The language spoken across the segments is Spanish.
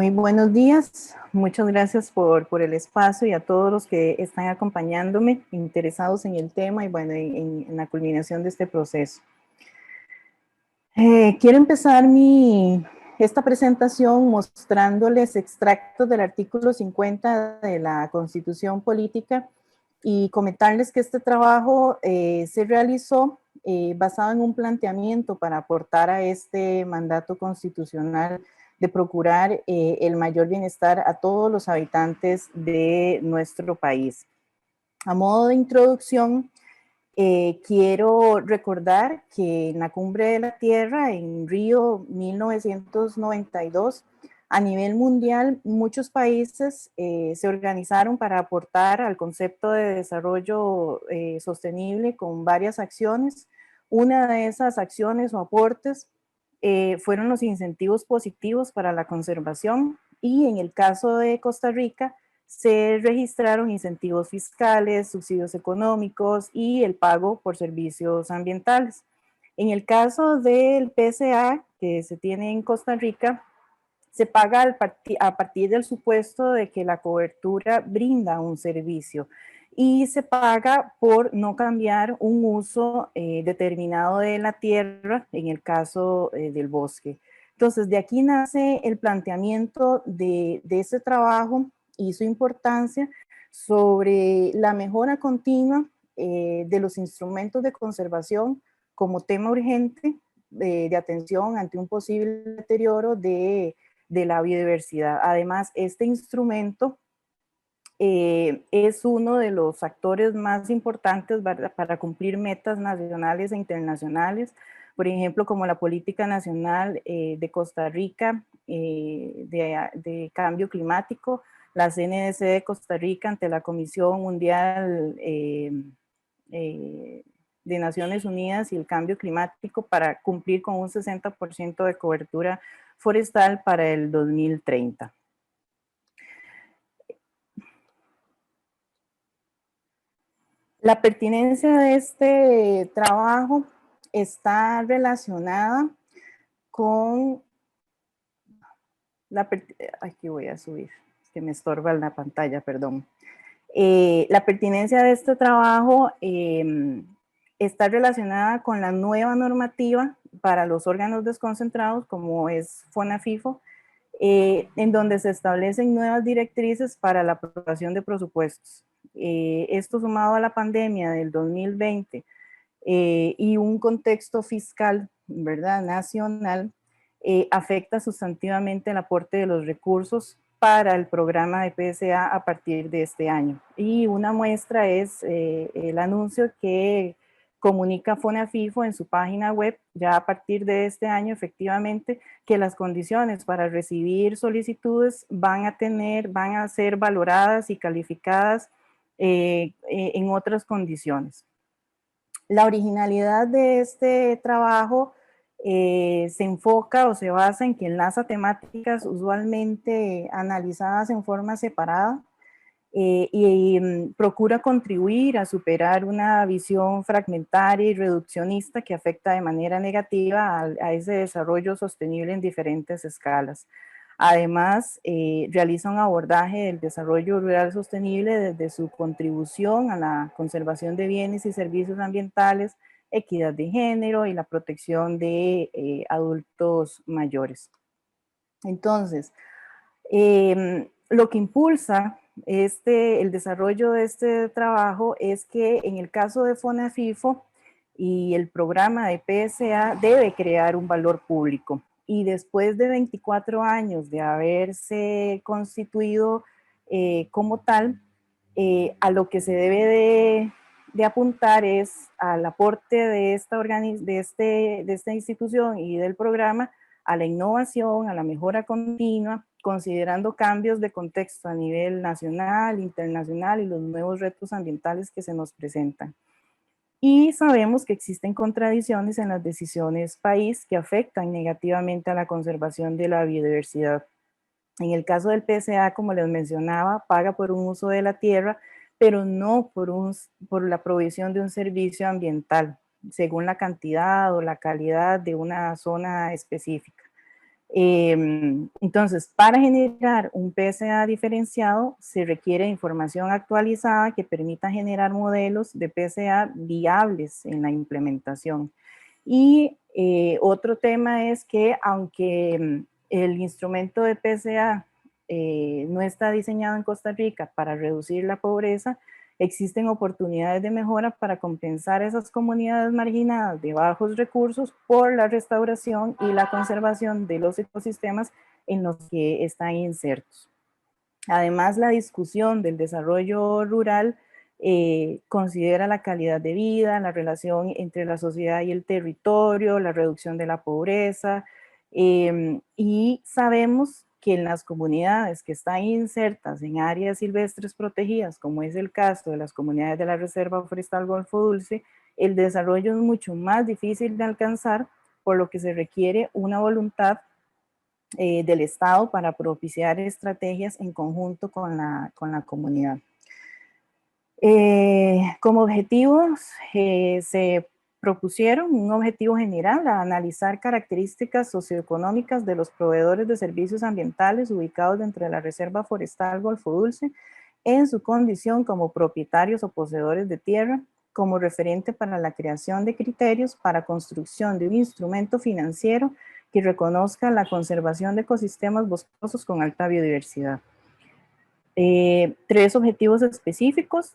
Muy buenos días, muchas gracias por el espacio y a todos los que están acompañándome, interesados en el tema y bueno, en la culminación de este proceso. Quiero empezar esta presentación mostrándoles extractos del artículo 50 de la Constitución Política y comentarles que este trabajo se realizó basado en un planteamiento para aportar a este mandato constitucional de procurar el mayor bienestar a todos los habitantes de nuestro país. A modo de introducción, quiero recordar que en la Cumbre de la Tierra, en Río 1992, a nivel mundial, muchos países se organizaron para aportar al concepto de desarrollo sostenible con varias acciones. Una de esas acciones o aportes fueron los incentivos positivos para la conservación y en el caso de Costa Rica se registraron incentivos fiscales, subsidios económicos y el pago por servicios ambientales. En el caso del PSA que se tiene en Costa Rica, se paga a partir del supuesto de que la cobertura brinda un servicio y se paga por no cambiar un uso determinado de la tierra, en el caso del bosque. Entonces, de aquí nace el planteamiento de ese trabajo y su importancia sobre la mejora continua de los instrumentos de conservación como tema urgente de atención ante un posible deterioro de la biodiversidad. Además, este instrumento es uno de los actores más importantes para cumplir metas nacionales e internacionales, por ejemplo, como la Política Nacional de Costa Rica de Cambio Climático, la CNDC de Costa Rica ante la Comisión Mundial de Naciones Unidas y el Cambio Climático para cumplir con un 60% de cobertura forestal para el 2030. La pertinencia de este trabajo está relacionada con aquí voy a subir, que me estorba la pantalla, perdón. La pertinencia de este trabajo está relacionada con la nueva normativa para los órganos desconcentrados, como es FONAFIFO, en donde se establecen nuevas directrices para la aprobación de presupuestos. Esto sumado a la pandemia del 2020 y un contexto fiscal, ¿verdad?, nacional, afecta sustantivamente el aporte de los recursos para el programa de PSA a partir de este año. Y una muestra es el anuncio que comunica FONAFIFO en su página web, ya a partir de este año, efectivamente, que las condiciones para recibir solicitudes van a ser valoradas y calificadas en otras condiciones. La originalidad de este trabajo se enfoca o se basa en que enlaza temáticas usualmente analizadas en forma separada y procura contribuir a superar una visión fragmentaria y reduccionista que afecta de manera negativa a ese desarrollo sostenible en diferentes escalas. Además, realiza un abordaje del desarrollo rural sostenible desde su contribución a la conservación de bienes y servicios ambientales, equidad de género y la protección de adultos mayores. Entonces, lo que impulsa el desarrollo de este trabajo es que en el caso de FONAFIFO y el programa de PSA debe crear un valor público. Y después de 24 años de haberse constituido como tal, a lo que se debe de apuntar es al aporte de esta institución y del programa a la innovación, a la mejora continua, considerando cambios de contexto a nivel nacional, internacional y los nuevos retos ambientales que se nos presentan. Y sabemos que existen contradicciones en las decisiones país que afectan negativamente a la conservación de la biodiversidad. En el caso del PSA, como les mencionaba, paga por un uso de la tierra, pero no por la provisión de un servicio ambiental, según la cantidad o la calidad de una zona específica. Entonces, para generar un PSA diferenciado, se requiere información actualizada que permita generar modelos de PSA viables en la implementación. Y otro tema es que aunque el instrumento de PSA no está diseñado en Costa Rica para reducir la pobreza, existen oportunidades de mejora para compensar esas comunidades marginadas de bajos recursos por la restauración y la conservación de los ecosistemas en los que están insertos. Además, la discusión del desarrollo rural considera la calidad de vida, la relación entre la sociedad y el territorio, la reducción de la pobreza, y sabemos que en las comunidades que están insertas en áreas silvestres protegidas, como es el caso de las comunidades de la Reserva Forestal Golfo Dulce, el desarrollo es mucho más difícil de alcanzar, por lo que se requiere una voluntad del Estado para propiciar estrategias en conjunto con la comunidad. Como objetivos, se propusieron un objetivo general a analizar características socioeconómicas de los proveedores de servicios ambientales ubicados dentro de la Reserva Forestal Golfo Dulce en su condición como propietarios o poseedores de tierra, como referente para la creación de criterios para construcción de un instrumento financiero que reconozca la conservación de ecosistemas boscosos con alta biodiversidad. 3 objetivos específicos.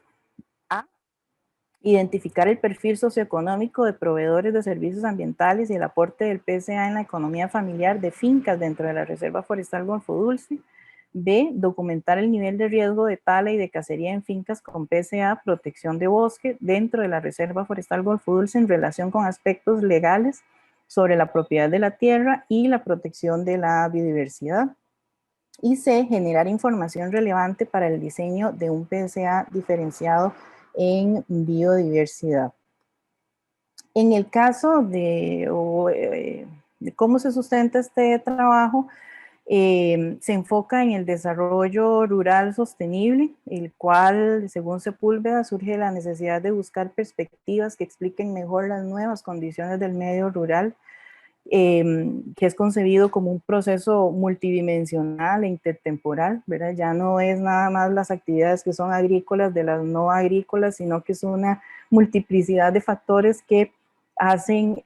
A, identificar el perfil socioeconómico de proveedores de servicios ambientales y el aporte del PSA en la economía familiar de fincas dentro de la Reserva Forestal Golfo Dulce. B, documentar el nivel de riesgo de tala y de cacería en fincas con PSA, protección de bosque dentro de la Reserva Forestal Golfo Dulce en relación con aspectos legales sobre la propiedad de la tierra y la protección de la biodiversidad. Y C, generar información relevante para el diseño de un PSA diferenciado en biodiversidad. En el caso de cómo se sustenta este trabajo, se enfoca en el desarrollo rural sostenible, el cual, según Sepúlveda, surge la necesidad de buscar perspectivas que expliquen mejor las nuevas condiciones del medio rural, que es concebido como un proceso multidimensional e intertemporal, ¿verdad? Ya no es nada más las actividades que son agrícolas de las no agrícolas, sino que es una multiplicidad de factores que hacen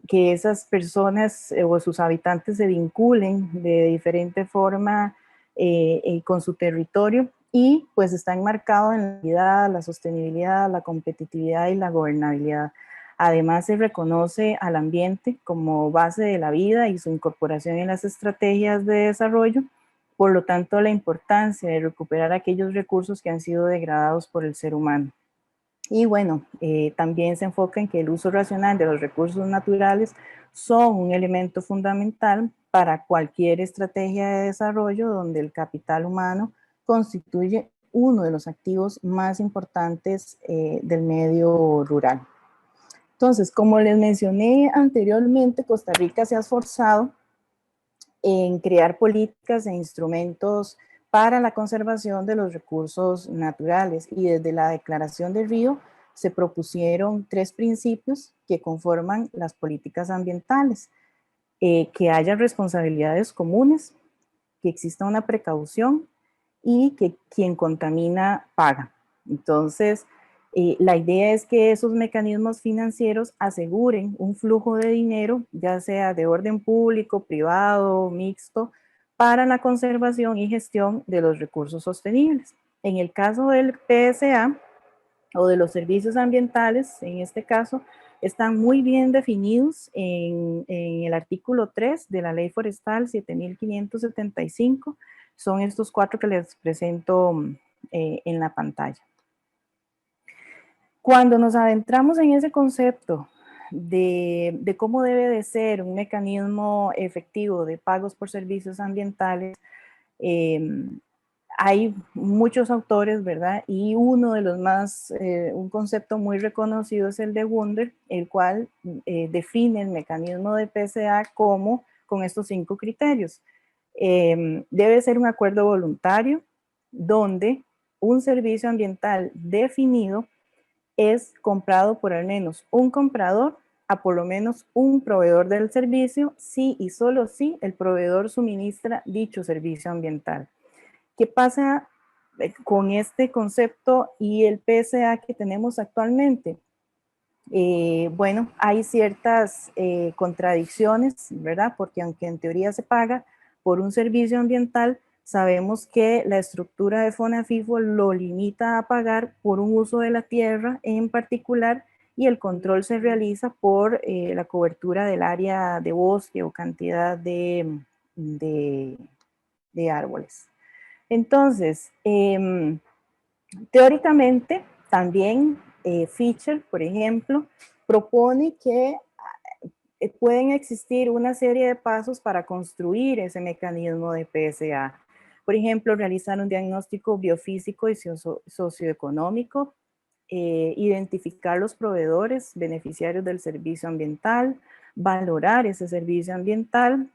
que esas personas o sus habitantes se vinculen de diferente forma con su territorio y pues está enmarcado en la equidad, la sostenibilidad, la competitividad y la gobernabilidad. Además, se reconoce al ambiente como base de la vida y su incorporación en las estrategias de desarrollo. Por lo tanto, la importancia de recuperar aquellos recursos que han sido degradados por el ser humano. Y bueno, también se enfoca en que el uso racional de los recursos naturales son un elemento fundamental para cualquier estrategia de desarrollo donde el capital humano constituye uno de los activos más importantes del medio rural. Entonces, como les mencioné anteriormente, Costa Rica se ha esforzado en crear políticas e instrumentos para la conservación de los recursos naturales y desde la Declaración de Río se propusieron 3 principios que conforman las políticas ambientales, que haya responsabilidades comunes, que exista una precaución y que quien contamina paga. Entonces, la idea es que esos mecanismos financieros aseguren un flujo de dinero, ya sea de orden público, privado, mixto, para la conservación y gestión de los recursos sostenibles. En el caso del PSA o de los servicios ambientales, en este caso, están muy bien definidos en el artículo 3 de la Ley Forestal 7575. Son estos 4 que les presento en la pantalla. Cuando nos adentramos en ese concepto de cómo debe de ser un mecanismo efectivo de pagos por servicios ambientales, hay muchos autores, ¿verdad? Y uno de los más, un concepto muy reconocido es el de Wunder, el cual define el mecanismo de PSA como con estos 5 criterios. Debe ser un acuerdo voluntario donde un servicio ambiental definido es comprado por al menos un comprador a por lo menos un proveedor del servicio si y solo si el proveedor suministra dicho servicio ambiental. ¿Qué pasa con este concepto y el PSA que tenemos actualmente? Bueno, hay ciertas contradicciones, ¿verdad? Porque aunque en teoría se paga por un servicio ambiental, sabemos que la estructura de FONAFIFO lo limita a pagar por un uso de la tierra en particular, y el control se realiza por la cobertura del área de bosque o cantidad de, de árboles. Entonces, teóricamente, también Fisher, por ejemplo, propone que pueden existir una serie de pasos para construir ese mecanismo de PSA. Por ejemplo, realizar un diagnóstico biofísico y socioeconómico, identificar los proveedores beneficiarios del servicio ambiental, valorar ese servicio ambiental,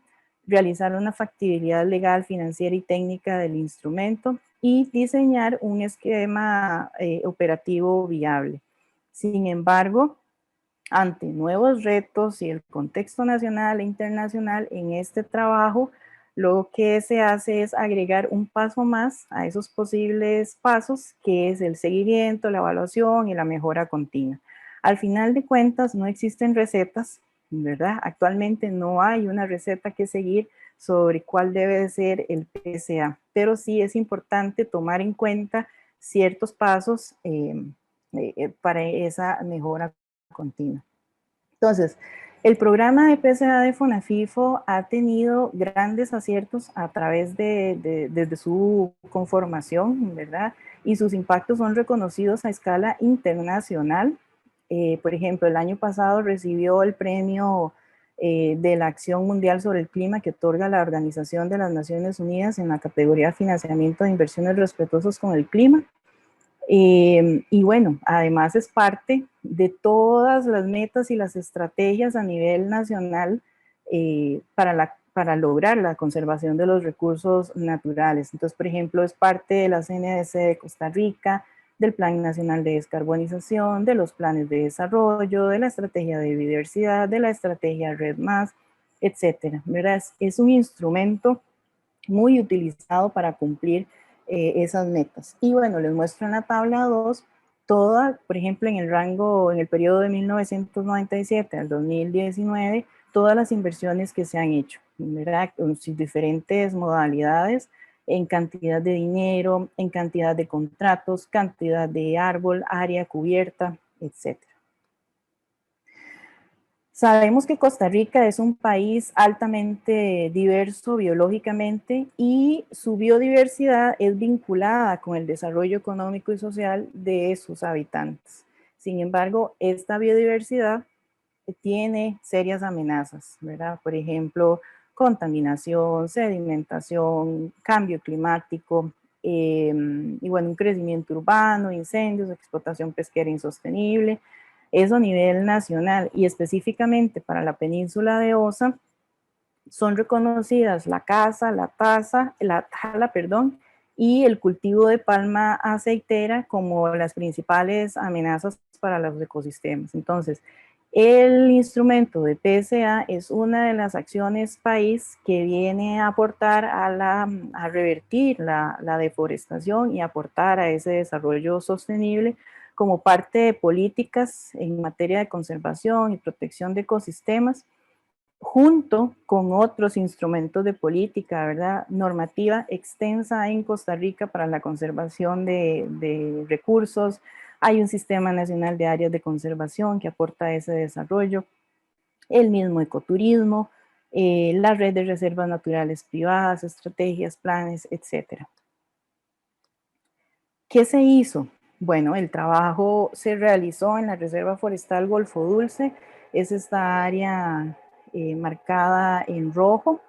realizar una factibilidad legal, financiera y técnica del instrumento y diseñar un esquema operativo viable. Sin embargo, ante nuevos retos y el contexto nacional e internacional en este trabajo, lo que se hace es agregar un paso más a esos posibles pasos, que es el seguimiento, la evaluación y la mejora continua. Al final de cuentas, no existen recetas, ¿verdad? Actualmente no hay una receta que seguir sobre cuál debe de ser el PSA, pero sí es importante tomar en cuenta ciertos pasos para esa mejora continua. Entonces, el programa de PSA de FONAFIFO ha tenido grandes aciertos a través desde su conformación, ¿verdad? Y sus impactos son reconocidos a escala internacional. Por ejemplo, el año pasado recibió el premio de la Acción Mundial sobre el Clima que otorga la Organización de las Naciones Unidas en la categoría Financiamiento de Inversiones Respetuosos con el Clima. Y bueno, además es parte de todas las metas y las estrategias a nivel nacional para lograr la conservación de los recursos naturales. Entonces, por ejemplo, es parte de la CNDC de Costa Rica, del Plan Nacional de Descarbonización, de los planes de desarrollo, de la estrategia de biodiversidad, de la estrategia Red+, etcétera. ¿Verdad? Es un instrumento muy utilizado para cumplir esas metas. Y bueno, les muestro en la tabla 2 toda, por ejemplo, en el rango, en el periodo de 1997 al 2019, todas las inversiones que se han hecho, ¿verdad? Con sus diferentes modalidades, en cantidad de dinero, en cantidad de contratos, cantidad de árbol, área cubierta, etcétera. Sabemos que Costa Rica es un país altamente diverso biológicamente y su biodiversidad es vinculada con el desarrollo económico y social de sus habitantes. Sin embargo, esta biodiversidad tiene serias amenazas, ¿verdad? Por ejemplo, contaminación, sedimentación, cambio climático, y bueno, un crecimiento urbano, incendios, explotación pesquera insostenible. Eso a nivel nacional y específicamente para la península de Osa son reconocidas la caza, la tala, perdón, y el cultivo de palma aceitera como las principales amenazas para los ecosistemas. Entonces, el instrumento de PSA es una de las acciones país que viene a aportar a revertir la deforestación y aportar a ese desarrollo sostenible como parte de políticas en materia de conservación y protección de ecosistemas, junto con otros instrumentos de política, ¿verdad? Normativa extensa en Costa Rica para la conservación de recursos. Hay un sistema nacional de áreas de conservación que aporta ese desarrollo, el mismo ecoturismo, la red de reservas naturales privadas, estrategias, planes, etc. ¿Qué se hizo? Bueno, el trabajo se realizó en la Reserva Forestal Golfo Dulce, es esta área marcada en rojo.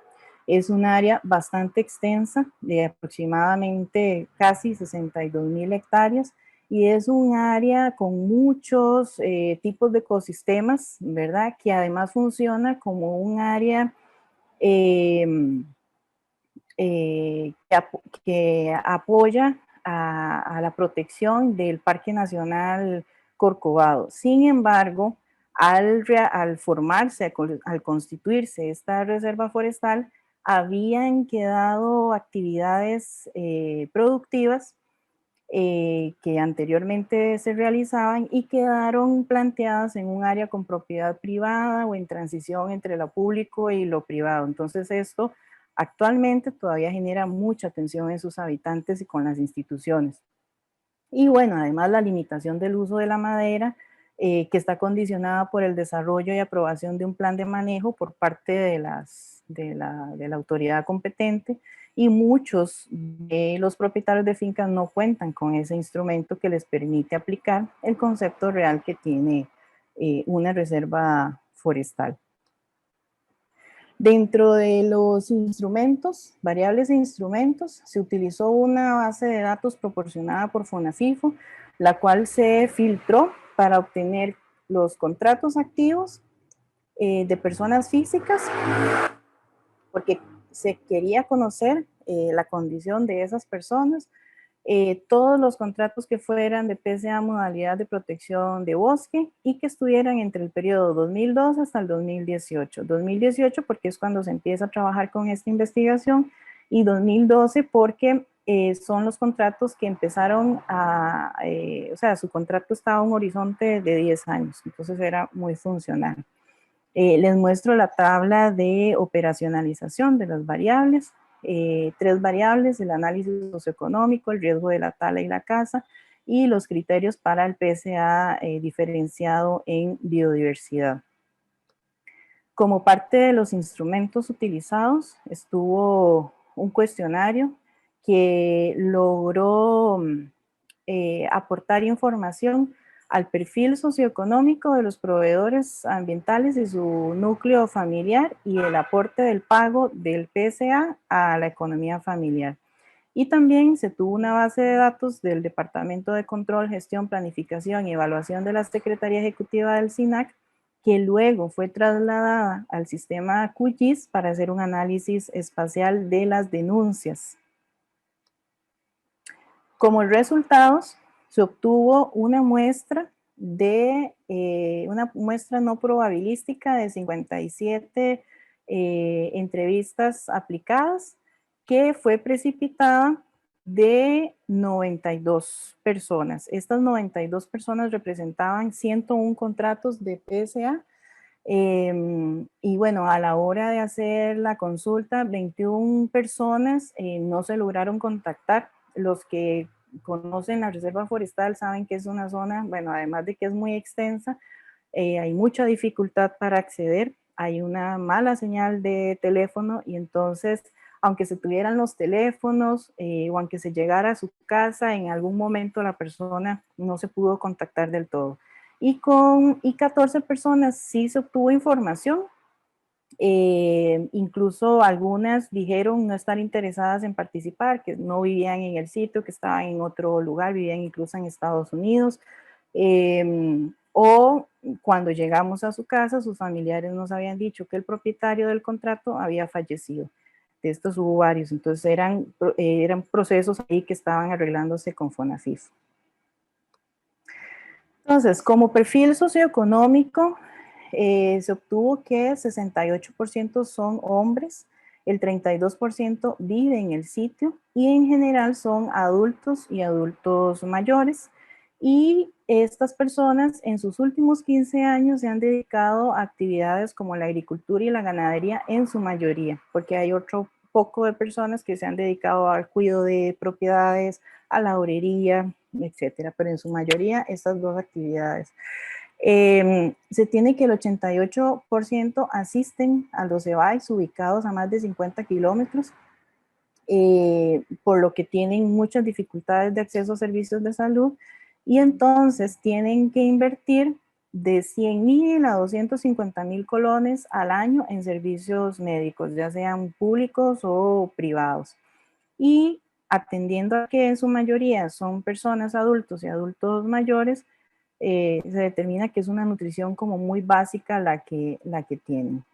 Es un área bastante extensa, de aproximadamente casi 62,000 hectáreas, y es un área con muchos tipos de ecosistemas, ¿verdad? Que además funciona como un área que apoya a la protección del Parque Nacional Corcovado. Sin embargo, Al formarse, al constituirse esta reserva forestal, habían quedado actividades productivas que anteriormente se realizaban y quedaron planteadas en un área con propiedad privada o en transición entre lo público y lo privado. Entonces esto actualmente todavía genera mucha tensión en sus habitantes y con las instituciones. Y bueno, además la limitación del uso de la madera, que está condicionada por el desarrollo y aprobación de un plan de manejo por parte de la autoridad competente, y muchos de los propietarios de fincas no cuentan con ese instrumento que les permite aplicar el concepto real que tiene una reserva forestal. Dentro de los instrumentos, variables e instrumentos, se utilizó una base de datos proporcionada por FONAFIFO, la cual se filtró para obtener los contratos activos de personas físicas, porque se quería conocer la condición de esas personas, todos los contratos que fueran de PSA modalidad de protección de bosque y que estuvieran entre el periodo 2002 hasta el 2018. 2018 porque es cuando se empieza a trabajar con esta investigación, y 2012 porque son los contratos que empezaron o sea, su contrato estaba a un horizonte de 10 años, entonces era muy funcional. Les muestro la tabla de operacionalización de las variables. 3 variables: el análisis socioeconómico, el riesgo de la tala y la caza, y los criterios para el PSA diferenciado en biodiversidad. Como parte de los instrumentos utilizados estuvo un cuestionario que logró aportar información al perfil socioeconómico de los proveedores ambientales y su núcleo familiar, y el aporte del pago del PSA a la economía familiar. Y también se tuvo una base de datos del Departamento de Control, Gestión, Planificación y Evaluación de la Secretaría Ejecutiva del SINAC, que luego fue trasladada al sistema QGIS para hacer un análisis espacial de las denuncias. Como resultados, se obtuvo una muestra no probabilística de 57 entrevistas aplicadas, que fue precipitada de 92 personas. Estas 92 personas representaban 101 contratos de PSA. Y bueno, a la hora de hacer la consulta, 21 personas no se lograron contactar. Los que conocen la reserva forestal saben que es una zona, bueno, además de que es muy extensa, hay mucha dificultad para acceder, hay una mala señal de teléfono, y entonces, aunque se tuvieran los teléfonos o aunque se llegara a su casa, en algún momento la persona no se pudo contactar del todo. Y con 14 personas sí se obtuvo información. Incluso algunas dijeron no estar interesadas en participar, que no vivían en el sitio, que estaban en otro lugar, vivían incluso en Estados Unidos. O cuando llegamos a su casa, sus familiares nos habían dicho que el propietario del contrato había fallecido. De estos hubo varios, entonces eran procesos ahí que estaban arreglándose con FONAFIF. Entonces, como perfil socioeconómico, se obtuvo que 68% son hombres, el 32% vive en el sitio, y en general son adultos y adultos mayores. Y estas personas en sus últimos 15 años se han dedicado a actividades como la agricultura y la ganadería en su mayoría, porque hay otro poco de personas que se han dedicado al cuidado de propiedades, a la obrería, etcétera, pero en su mayoría estas dos actividades. Se tiene que el 88% asisten a los EBAIS ubicados a más de 50 kilómetros, por lo que tienen muchas dificultades de acceso a servicios de salud, y entonces tienen que invertir de 100,000 a 250,000 colones al año en servicios médicos, ya sean públicos o privados. Y atendiendo a que en su mayoría son personas adultos y adultos mayores, se determina que es una nutrición como muy básica la que tienen.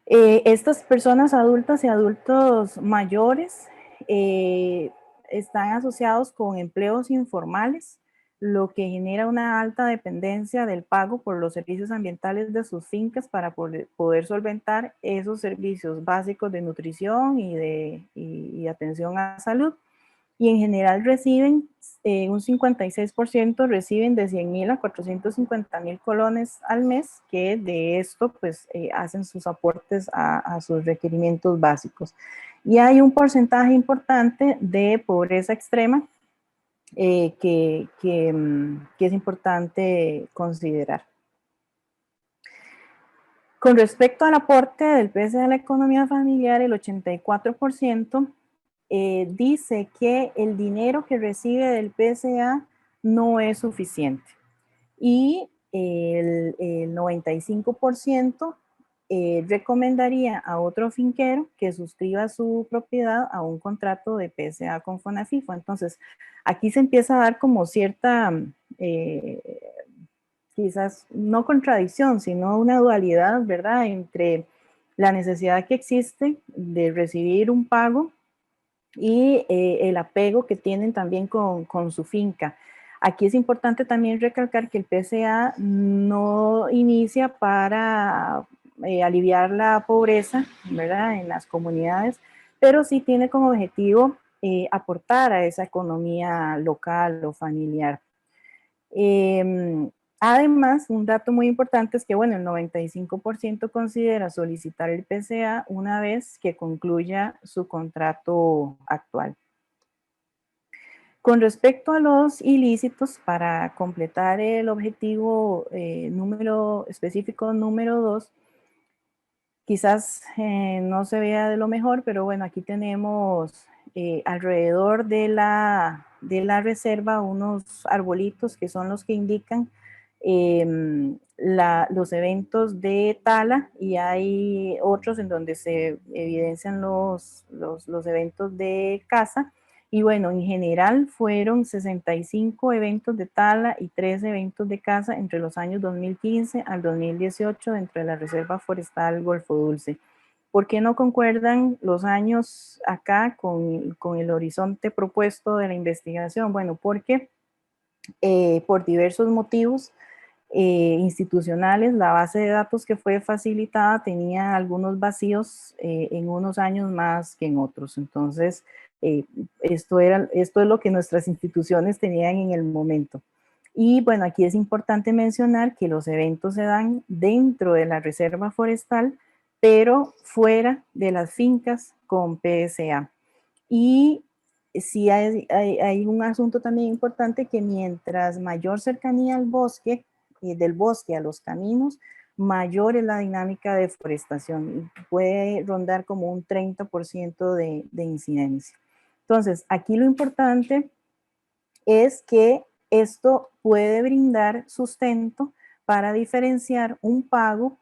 Estas personas adultas y adultos mayores están asociados con empleos informales, lo que genera una alta dependencia del pago por los servicios ambientales de sus fincas para poder solventar esos servicios básicos de nutrición y atención a salud. Y en general reciben, un 56% reciben de 100.000 a 450.000 colones al mes, que de esto pues hacen sus aportes a sus requerimientos básicos. Y hay un porcentaje importante de pobreza extrema que es importante considerar. Con respecto al aporte del PSA a la economía familiar, el 84% dice que el dinero que recibe del PSA no es suficiente. Y el 95% recomendaría a otro finquero que suscriba su propiedad a un contrato de PSA con FONAFIFO. Entonces, aquí se empieza a dar como cierta, quizás no contradicción, sino una dualidad, ¿verdad?, entre la necesidad que existe de recibir un pago y el apego que tienen también con su finca. Aquí es importante también recalcar que el PSA no inicia para aliviar la pobreza, ¿verdad?, en las comunidades, pero sí tiene como objetivo aportar a esa economía local o familiar. Además, un dato muy importante es que, bueno, el 95% considera solicitar el PSA una vez que concluya su contrato actual. Con respecto a los ilícitos, para completar el objetivo específico número 2, quizás no se vea de lo mejor, pero bueno, aquí tenemos alrededor de la reserva unos arbolitos que son los que indican los eventos de tala, y hay otros en donde se evidencian los eventos de caza. Y bueno, en general fueron 65 eventos de tala y 3 eventos de caza entre los años 2015 al 2018 dentro de la Reserva Forestal Golfo Dulce. ¿Por qué no concuerdan los años acá con el horizonte propuesto de la investigación? Bueno, porque por diversos motivos institucionales, la base de datos que fue facilitada tenía algunos vacíos en unos años más que en otros. Entonces, esto es lo que nuestras instituciones tenían en el momento. Y bueno, aquí es importante mencionar que los eventos se dan dentro de la reserva forestal, pero fuera de las fincas con PSA. Y sí hay un asunto también importante, que mientras mayor cercanía al bosque, del bosque a los caminos, mayor es la dinámica de deforestación. Puede rondar como un 30% de incidencia. Entonces, aquí lo importante es que esto puede brindar sustento para diferenciar un pago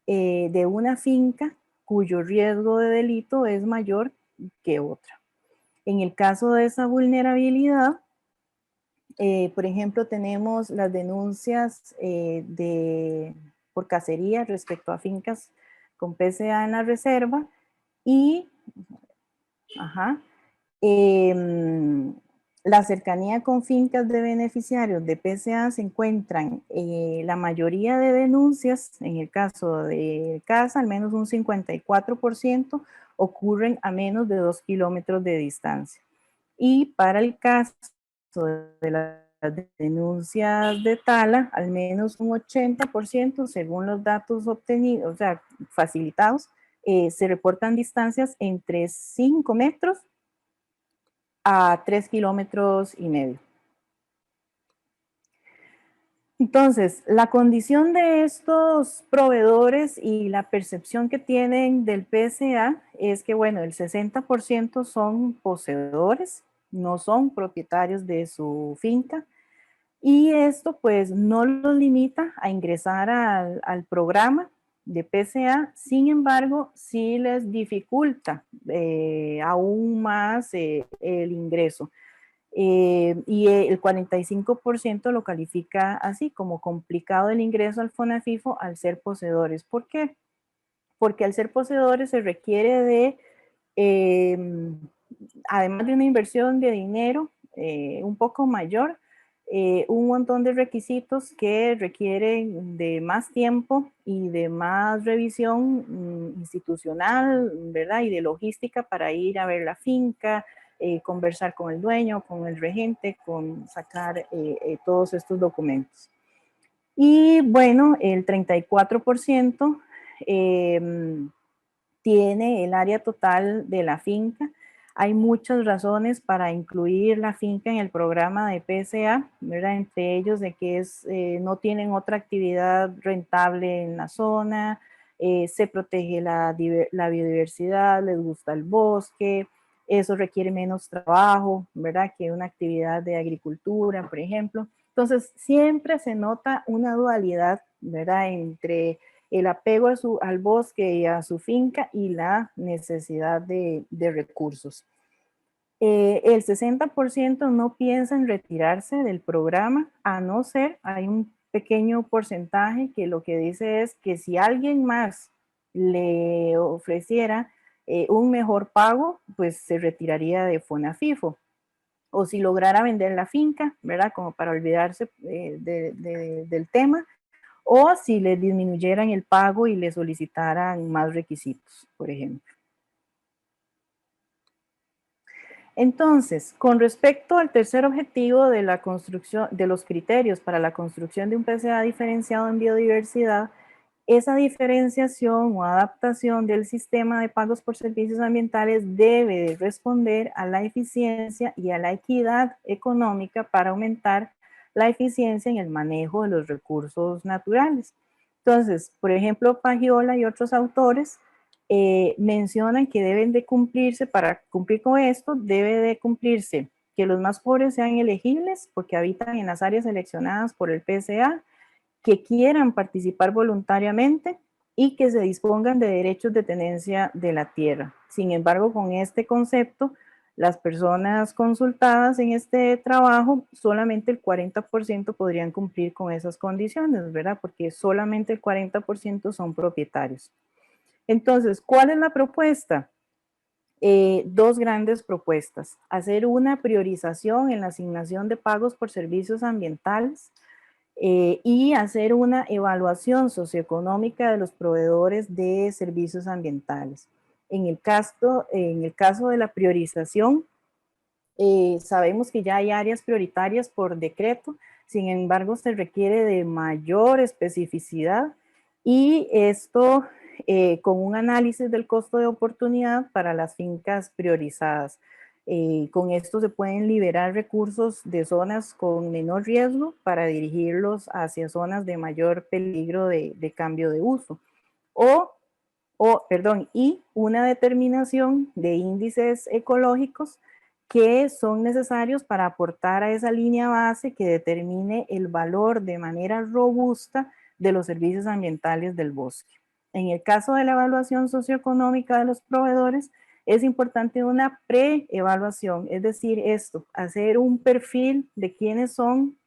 de una finca cuyo riesgo de delito es mayor que otra. En el caso de esa vulnerabilidad, por ejemplo, tenemos las denuncias por cacería respecto a fincas con PSA en la reserva y la cercanía con fincas de beneficiarios de PSA se encuentran la mayoría de denuncias, en el caso de caza, al menos un 54%, ocurren a menos de 2 kilómetros de distancia. Y para el caso de las denuncias de tala, al menos un 80%, según los datos obtenidos, o sea, facilitados, se reportan distancias entre 5 metros a 3,5 kilómetros. Entonces, la condición de estos proveedores y la percepción que tienen del PSA es que, bueno, el 60% son poseedores, no son propietarios de su finca, y esto pues no los limita a ingresar al programa de PSA. Sin embargo, sí les dificulta aún más el ingreso. Y el 45% lo califica así, como complicado el ingreso al FONAFIFO al ser poseedores. ¿Por qué? Porque al ser poseedores se requiere de, además de una inversión de dinero un poco mayor, un montón de requisitos que requieren de más tiempo y de más revisión institucional, ¿verdad? Y de logística para ir a ver la finca, conversar con el dueño, con el regente, con sacar todos estos documentos. Y bueno, el 34% tiene el área total de la finca. Hay muchas razones para incluir la finca en el programa de PSA, ¿verdad? Entre ellos de que no tienen otra actividad rentable en la zona, se protege la biodiversidad, les gusta el bosque, eso requiere menos trabajo, ¿verdad? Que una actividad de agricultura, por ejemplo. Entonces, siempre se nota una dualidad, ¿verdad? Entre el apego al bosque y a su finca y la necesidad de recursos. El 60% no piensa en retirarse del programa, a no ser, hay un pequeño porcentaje que lo que dice es que si alguien más le ofreciera un mejor pago, pues se retiraría de FONAFIFO. O si lograra vender la finca, ¿verdad? Como para olvidarse del tema, o si le disminuyeran el pago y le solicitaran más requisitos, por ejemplo. Entonces, con respecto al tercer objetivo de la construcción, de los criterios para la construcción de un PCA diferenciado en biodiversidad, esa diferenciación o adaptación del sistema de pagos por servicios ambientales debe de responder a la eficiencia y a la equidad económica para aumentar la eficiencia en el manejo de los recursos naturales. Entonces, por ejemplo, Pagiola y otros autores mencionan que deben de cumplirse, para cumplir con esto, debe de cumplirse que los más pobres sean elegibles porque habitan en las áreas seleccionadas por el PSA, que quieran participar voluntariamente y que se dispongan de derechos de tenencia de la tierra. Sin embargo, con este concepto, las personas consultadas en este trabajo, solamente el 40% podrían cumplir con esas condiciones, ¿verdad? Porque solamente el 40% son propietarios. Entonces, ¿cuál es la propuesta? Dos grandes propuestas. Hacer una priorización en la asignación de pagos por servicios ambientales y hacer una evaluación socioeconómica de los proveedores de servicios ambientales. En el caso de la priorización, sabemos que ya hay áreas prioritarias por decreto, sin embargo se requiere de mayor especificidad y esto con un análisis del costo de oportunidad para las fincas priorizadas. Con esto se pueden liberar recursos de zonas con menor riesgo para dirigirlos hacia zonas de mayor peligro de cambio de uso. Y una determinación de índices ecológicos que son necesarios para aportar a esa línea base que determine el valor de manera robusta de los servicios ambientales del bosque. En el caso de la evaluación socioeconómica de los proveedores, es importante una pre-evaluación, es decir, hacer un perfil de quiénes son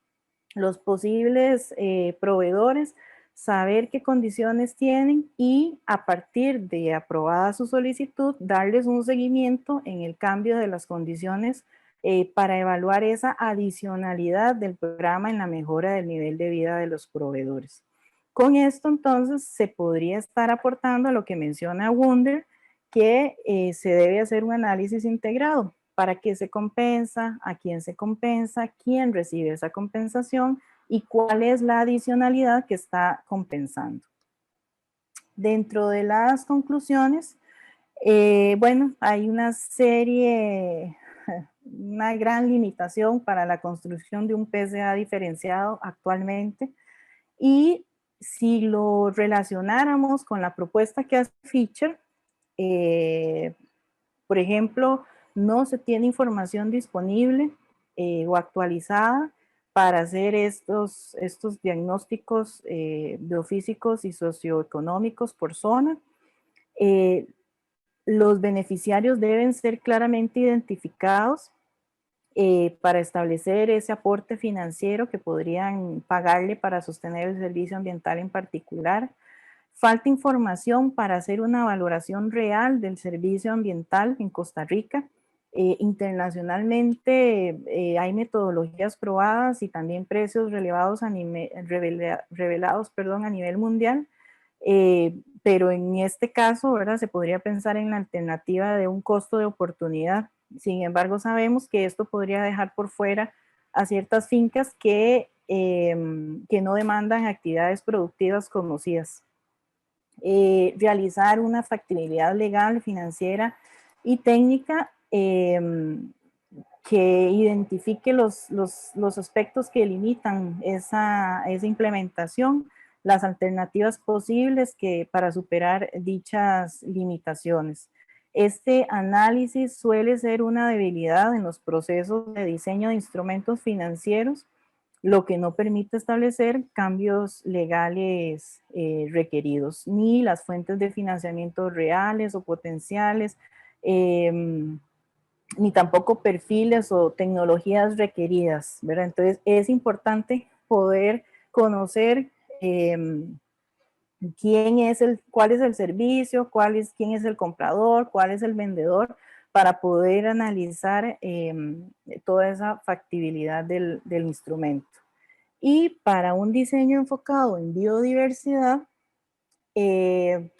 los posibles proveedores, saber qué condiciones tienen y a partir de aprobada su solicitud, darles un seguimiento en el cambio de las condiciones para evaluar esa adicionalidad del programa en la mejora del nivel de vida de los proveedores. Con esto entonces se podría estar aportando a lo que menciona Wunder, que se debe hacer un análisis integrado. ¿Para qué se compensa? ¿A quién se compensa? ¿Quién recibe esa compensación? ¿Y cuál es la adicionalidad que está compensando? Dentro de las conclusiones, bueno, hay una gran limitación para la construcción de un PCA diferenciado actualmente. Y si lo relacionáramos con la propuesta que hace Fischer, por ejemplo, no se tiene información disponible o actualizada para hacer estos diagnósticos biofísicos y socioeconómicos por zona. Los beneficiarios deben ser claramente identificados para establecer ese aporte financiero que podrían pagarle para sostener el servicio ambiental en particular. Falta información para hacer una valoración real del servicio ambiental en Costa Rica. Internacionalmente hay metodologías probadas y también precios revelados a nivel mundial, pero en este caso, ¿verdad? Se podría pensar en la alternativa de un costo de oportunidad. Sin embargo, sabemos que esto podría dejar por fuera a ciertas fincas que no demandan actividades productivas conocidas. Realizar una factibilidad legal, financiera y técnica que identifique los aspectos que limitan esa implementación, las alternativas posibles para superar dichas limitaciones. Este análisis suele ser una debilidad en los procesos de diseño de instrumentos financieros, lo que no permite establecer cambios legales requeridos, ni las fuentes de financiamiento reales o potenciales, ni tampoco perfiles o tecnologías requeridas, ¿verdad? Entonces es importante poder conocer cuál es el servicio, quién es el comprador, cuál es el vendedor, para poder analizar toda esa factibilidad del instrumento. Y para un diseño enfocado en biodiversidad, es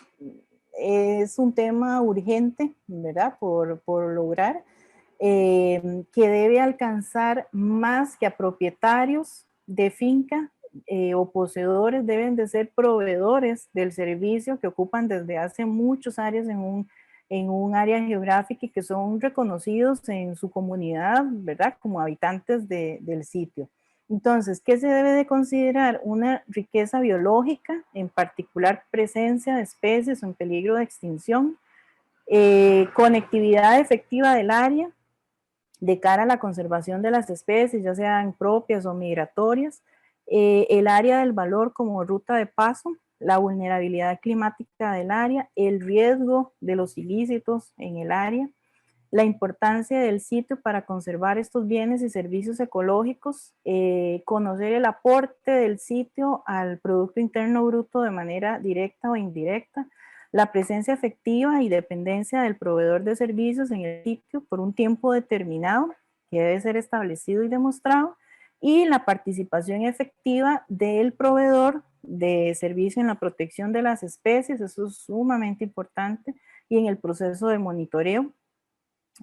un tema urgente, ¿verdad? Por lograr, que debe alcanzar más que a propietarios de finca o poseedores, deben de ser proveedores del servicio que ocupan desde hace muchos años en un área geográfica y que son reconocidos en su comunidad, ¿verdad? Como habitantes del sitio. Entonces, ¿qué se debe de considerar? Una riqueza biológica, en particular presencia de especies en peligro de extinción, conectividad efectiva del área de cara a la conservación de las especies, ya sean propias o migratorias, el área del valor como ruta de paso, la vulnerabilidad climática del área, el riesgo de los ilícitos en el área, la importancia del sitio para conservar estos bienes y servicios ecológicos, conocer el aporte del sitio al Producto Interno Bruto de manera directa o indirecta, la presencia efectiva y dependencia del proveedor de servicios en el sitio por un tiempo determinado, que debe ser establecido y demostrado, y la participación efectiva del proveedor de servicio en la protección de las especies, eso es sumamente importante, y en el proceso de monitoreo.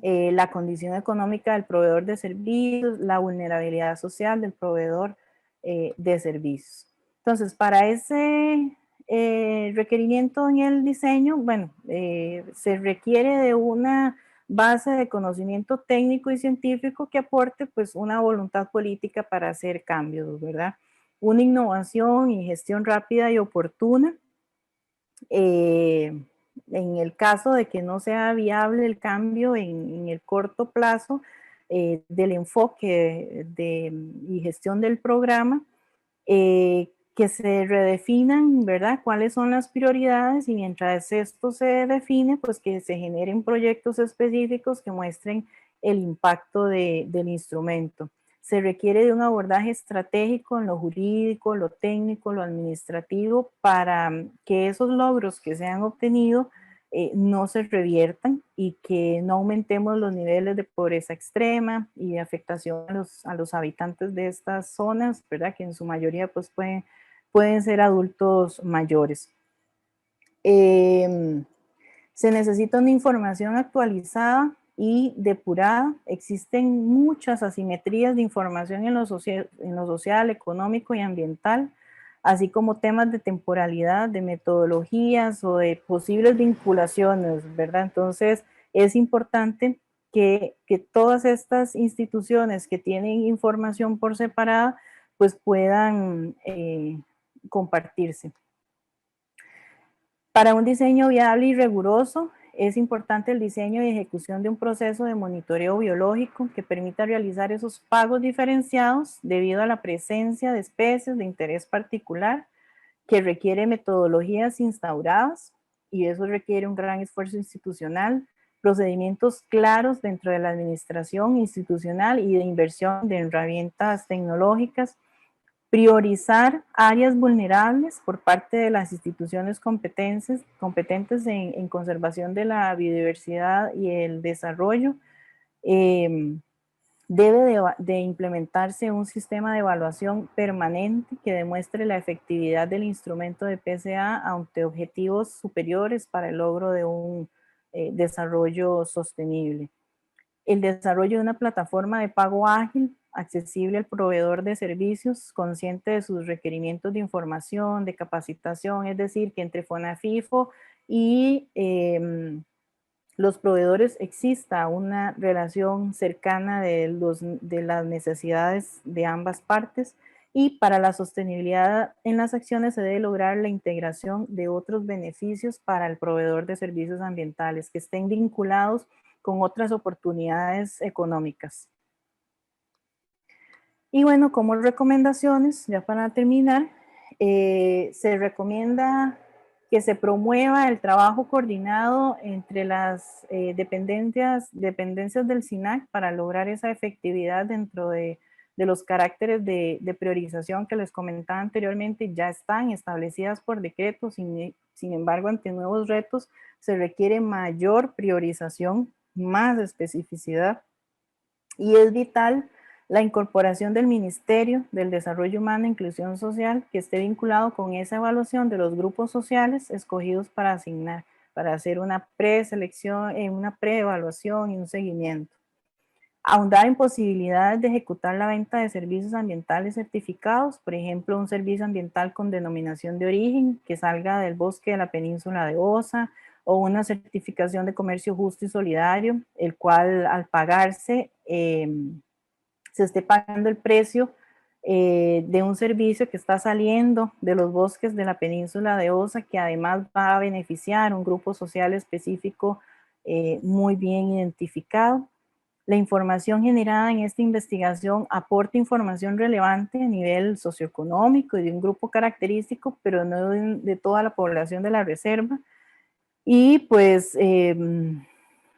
La condición económica del proveedor de servicios, la vulnerabilidad social del proveedor de servicios. Entonces, para ese requerimiento en el diseño, bueno, se requiere de una base de conocimiento técnico y científico que aporte pues una voluntad política para hacer cambios, ¿verdad? Una innovación y gestión rápida y oportuna. En el caso de que no sea viable el cambio en el corto plazo del enfoque y gestión del programa, que se redefinan, ¿verdad?, cuáles son las prioridades, y mientras esto se define, pues que se generen proyectos específicos que muestren el impacto del instrumento. Se requiere de un abordaje estratégico en lo jurídico, lo técnico, lo administrativo, para que esos logros que se han obtenido no se reviertan y que no aumentemos los niveles de pobreza extrema y de afectación a los habitantes de estas zonas, ¿verdad? Que en su mayoría pues pueden ser adultos mayores. Se necesita una información actualizada y depurada. Existen muchas asimetrías de información en lo social, económico y ambiental, así como temas de temporalidad, de metodologías o de posibles vinculaciones, ¿verdad? Entonces, es importante que todas estas instituciones que tienen información por separada, pues puedan compartirse. Para un diseño viable y riguroso, es importante el diseño y ejecución de un proceso de monitoreo biológico que permita realizar esos pagos diferenciados debido a la presencia de especies de interés particular, que requiere metodologías instauradas, y eso requiere un gran esfuerzo institucional, procedimientos claros dentro de la administración institucional y de inversión de herramientas tecnológicas, priorizar áreas vulnerables por parte de las instituciones competentes en conservación de la biodiversidad y el desarrollo, Debe de implementarse un sistema de evaluación permanente que demuestre la efectividad del instrumento de PCA ante objetivos superiores para el logro de un desarrollo sostenible. El desarrollo de una plataforma de pago ágil, accesible al proveedor de servicios, consciente de sus requerimientos de información, de capacitación, es decir, que entre FONAFIFO y los proveedores exista una relación cercana de las necesidades de ambas partes, y para la sostenibilidad en las acciones se debe lograr la integración de otros beneficios para el proveedor de servicios ambientales que estén vinculados con otras oportunidades económicas. Y bueno, como recomendaciones, ya para terminar, se recomienda que se promueva el trabajo coordinado entre las dependencias del SINAC para lograr esa efectividad dentro de los caracteres de priorización que les comentaba anteriormente. Ya están establecidas por decreto, sin embargo, ante nuevos retos se requiere mayor priorización, más especificidad, y es vital la incorporación del Ministerio del Desarrollo Humano e Inclusión Social, que esté vinculado con esa evaluación de los grupos sociales escogidos para asignar, para hacer una preselección, una preevaluación y un seguimiento. Ahondar en posibilidades de ejecutar la venta de servicios ambientales certificados, por ejemplo, un servicio ambiental con denominación de origen que salga del bosque de la península de Osa, o una certificación de comercio justo y solidario, el cual al pagarse se esté pagando el precio de un servicio que está saliendo de los bosques de la península de Osa, que además va a beneficiar a un grupo social específico muy bien identificado. La información generada en esta investigación aporta información relevante a nivel socioeconómico y de un grupo característico, pero no de toda la población de la reserva. Y pues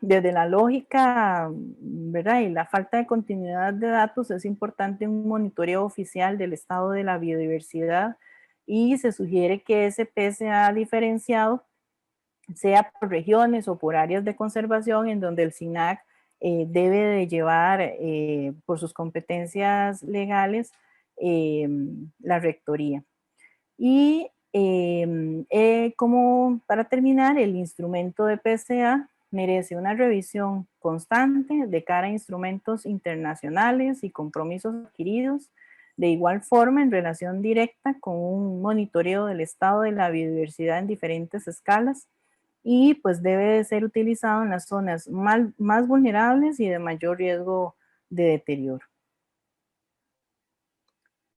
desde la lógica, ¿verdad? Y la falta de continuidad de datos, es importante un monitoreo oficial del estado de la biodiversidad, y se sugiere que ese PCA diferenciado sea por regiones o por áreas de conservación, en donde el SINAC debe de llevar por sus competencias legales la rectoría. Y como para terminar, el instrumento de PCA merece una revisión constante de cara a instrumentos internacionales y compromisos adquiridos, de igual forma en relación directa con un monitoreo del estado de la biodiversidad en diferentes escalas, y pues debe de ser utilizado en las zonas más vulnerables y de mayor riesgo de deterioro.